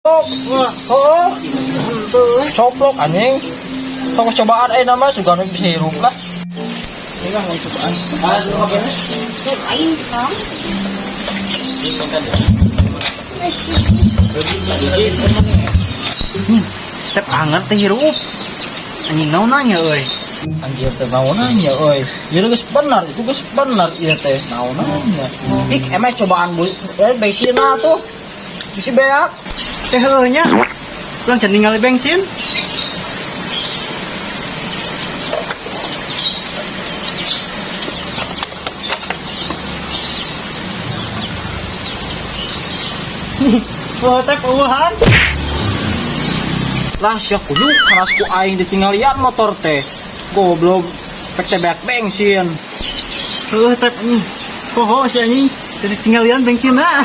Oh, coplok anjing. Sok cobaan nama juga bisa hirup lah. Ini kan mau cobaan. Aing tahu. Tep anget teh hirup. Anjing naon nanya euy. Anjir teh naon nanya euy. Ieu geus bener, itu geus bener ieu teh. Naon nanya. Pik emang cobaan bensinna tuh. Bisi beak. Teh heuh nya. Kurang can ningali bensin. Oh, teh ueuhan. Lah sia kudu karas ku aing ditinggal liat motor teh. Goblok. Pek teh beak bensin. Heuh tep anjing. Poho si anjing. Jadi tinggalian bensin na.